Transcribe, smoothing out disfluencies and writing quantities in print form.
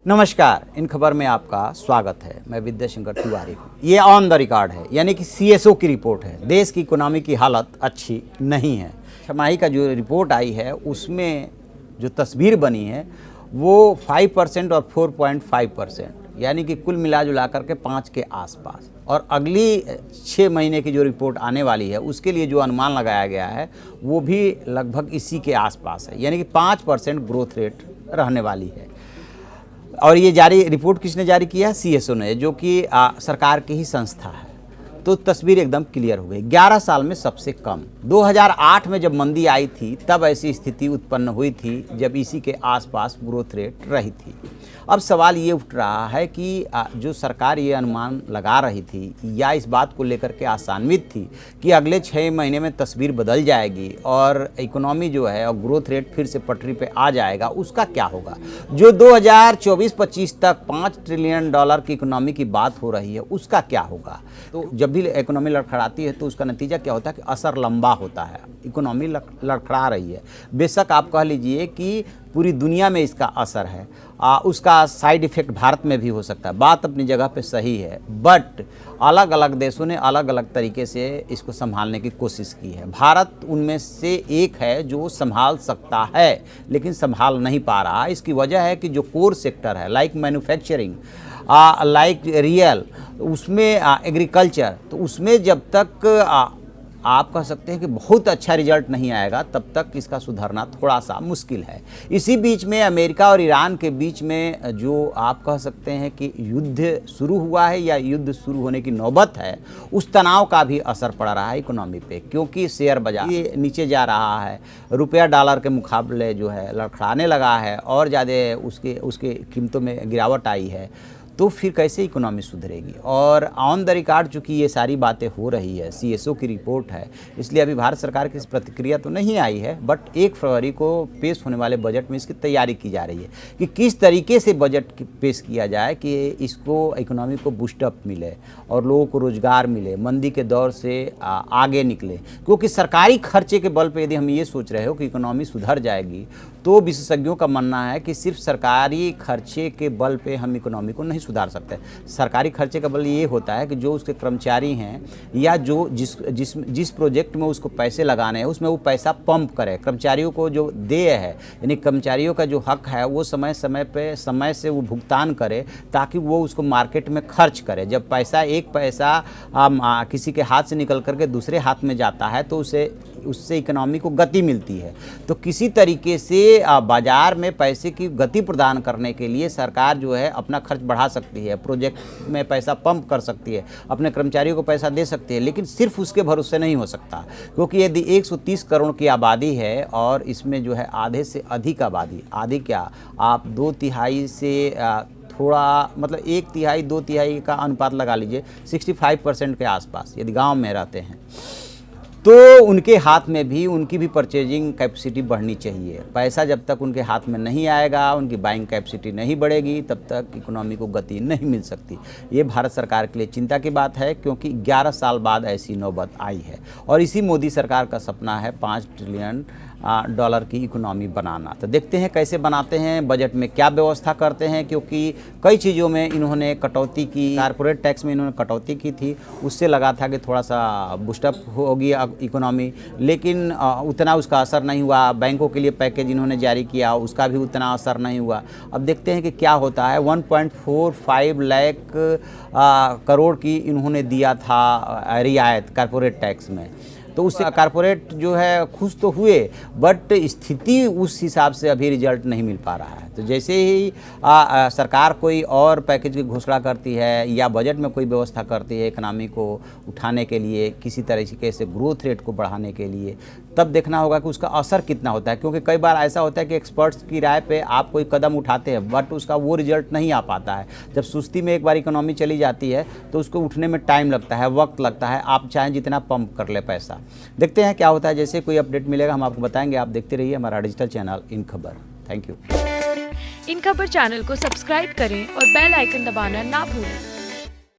नमस्कार, इन खबर में आपका स्वागत है। मैं विद्याशंकर तिवारी हूँ। ये ऑन द रिकॉर्ड है, यानी कि सीएसओ की रिपोर्ट है। देश की इकोनॉमी की हालत अच्छी नहीं है। छमाही का जो रिपोर्ट आई है उसमें जो तस्वीर बनी है वो 5% और 4.5%, यानी कि कुल मिला जुला करके 5 के आसपास। और अगली 6 महीने की जो रिपोर्ट आने वाली है उसके लिए जो अनुमान लगाया गया है वो भी लगभग इसी के आसपास है, यानी कि 5% ग्रोथ रेट रहने वाली है। और ये रिपोर्ट किसने जारी किया? सीएसओ ने, जो कि सरकार की ही संस्था है। तो तस्वीर एकदम क्लियर हो गई। 11 साल में सबसे कम। 2008 में जब मंदी आई थी तब ऐसी स्थिति उत्पन्न हुई थी जब इसी के आसपास ग्रोथ रेट रही थी। अब सवाल ये उठ रहा है कि जो सरकार ये अनुमान लगा रही थी या इस बात को लेकर के आशान्वित थी कि अगले 6 महीने में तस्वीर बदल जाएगी और इकोनॉमी जो है और ग्रोथ रेट फिर से पटरी पे आ जाएगा, उसका क्या होगा? जो 2024-25 तक $5 ट्रिलियन की इकोनॉमी की बात हो रही है उसका क्या होगा? तो जब भी इकोनॉमी लड़खड़ाती है तो उसका नतीजा क्या होता है कि असर लंबा होता है। इकोनॉमी लड़खड़ा रही है, बेशक आप कह लीजिए कि पूरी दुनिया में इसका असर है, उसका साइड इफ़ेक्ट भारत में भी हो सकता है, बात अपनी जगह पे सही है। बट अलग अलग देशों ने अलग अलग तरीके से इसको संभालने की कोशिश की है। भारत उनमें से एक है जो संभाल सकता है लेकिन संभाल नहीं पा रहा। इसकी वजह है कि जो कोर सेक्टर है, लाइक मैन्युफैक्चरिंग, लाइक रियल, उसमें एग्रीकल्चर, तो उसमें जब तक आप कह सकते हैं कि बहुत अच्छा रिजल्ट नहीं आएगा तब तक इसका सुधरना थोड़ा सा मुश्किल है। इसी बीच में अमेरिका और ईरान के बीच में जो आप कह सकते हैं कि युद्ध शुरू हुआ है या युद्ध शुरू होने की नौबत है, उस तनाव का भी असर पड़ रहा है इकोनॉमी पे, क्योंकि शेयर बाजार ये नीचे जा रहा है, रुपया डॉलर के मुकाबले जो है लड़खड़ाने लगा है और ज़्यादा उसके कीमतों में गिरावट आई है। तो फिर कैसे इकोनॉमी सुधरेगी? और ऑन द रिकॉर्ड चूँकि ये सारी बातें हो रही है, सीएसओ की रिपोर्ट है, इसलिए अभी भारत सरकार की प्रतिक्रिया तो नहीं आई है। बट 1 फरवरी को पेश होने वाले बजट में इसकी तैयारी की जा रही है कि किस तरीके से बजट पेश किया जाए कि इसको इकोनॉमी को बूस्टअप मिले और लोगों को रोज़गार मिले, मंदी के दौर से आगे निकले। क्योंकि सरकारी खर्चे के बल पर यदि हम ये सोच रहे हो कि इकोनॉमी सुधर जाएगी तो विशेषज्ञों का मानना है कि सिर्फ सरकारी खर्चे के बल पे हम इकोनॉमी को नहीं सुधार सकते। सरकारी खर्चे का बल ये होता है कि जो उसके कर्मचारी हैं या जो जिस प्रोजेक्ट में उसको पैसे लगाने हैं उसमें वो पैसा पंप करे, कर्मचारियों को जो देय है, यानी कर्मचारियों का जो हक है वो समय से वो भुगतान करे ताकि वो उसको मार्केट में खर्च करे। जब एक पैसा किसी के हाथ से निकल करके दूसरे हाथ में जाता है तो उससे इकोनॉमी को गति मिलती है। तो किसी तरीके से बाजार में पैसे की गति प्रदान करने के लिए सरकार जो है अपना खर्च बढ़ा सकती है, प्रोजेक्ट में पैसा पंप कर सकती है, अपने कर्मचारियों को पैसा दे सकती है, लेकिन सिर्फ उसके भरोसे नहीं हो सकता। क्योंकि यदि 130 करोड़ की आबादी है और इसमें जो है आधे से अधिक आबादी, आधी क्या, आप 2/3 से थोड़ा मतलब 1/3 2/3 का अनुपात लगा लीजिए, 65% के आसपास यदि गांव में रहते हैं तो उनके हाथ में भी उनकी भी परचेजिंग कैपेसिटी बढ़नी चाहिए। पैसा जब तक उनके हाथ में नहीं आएगा, उनकी बाइंग कैपेसिटी नहीं बढ़ेगी, तब तक इकोनॉमी को गति नहीं मिल सकती। ये भारत सरकार के लिए चिंता की बात है, क्योंकि 11 साल बाद ऐसी नौबत आई है और इसी मोदी सरकार का सपना है $5 ट्रिलियन की इकोनॉमी बनाना। तो देखते हैं कैसे बनाते हैं, बजट में क्या व्यवस्था करते हैं, क्योंकि कई चीज़ों में इन्होंने कटौती की। कारपोरेट टैक्स में इन्होंने कटौती की थी, उससे लगा था कि थोड़ा सा बूस्टअप होगी इकोनॉमी, लेकिन उतना उसका असर नहीं हुआ। बैंकों के लिए पैकेज इन्होंने जारी किया, उसका भी उतना असर नहीं हुआ। अब देखते हैं कि क्या होता है। 1.45 लाख करोड़ की इन्होंने दिया था रियायत कारपोरेट टैक्स में, तो उससे कारपोरेट जो है खुश तो हुए, बट स्थिति उस हिसाब से अभी रिजल्ट नहीं मिल पा रहा है। तो जैसे ही सरकार कोई और पैकेज की घोषणा करती है या बजट में कोई व्यवस्था करती है इकोनॉमी को उठाने के लिए, किसी तरीके से ग्रोथ रेट को बढ़ाने के लिए, तब देखना होगा कि उसका असर कितना होता है। क्योंकि कई बार ऐसा होता है कि एक्सपर्ट्स की राय पे आप कोई कदम उठाते हैं बट उसका वो रिजल्ट नहीं आ पाता है। जब सुस्ती में एक बार इकोनॉमी चली जाती है तो उसको उठने में टाइम लगता है, वक्त लगता है, आप चाहें जितना पंप कर ले पैसा। देखते हैं क्या होता है। जैसे कोई अपडेट मिलेगा हम आपको बताएंगे। आप देखते रहिए हमारा डिजिटल चैनल इन खबर। Thank you. इन खबर चैनल को सब्सक्राइब करें और बेल आइकन दबाना ना भूलें।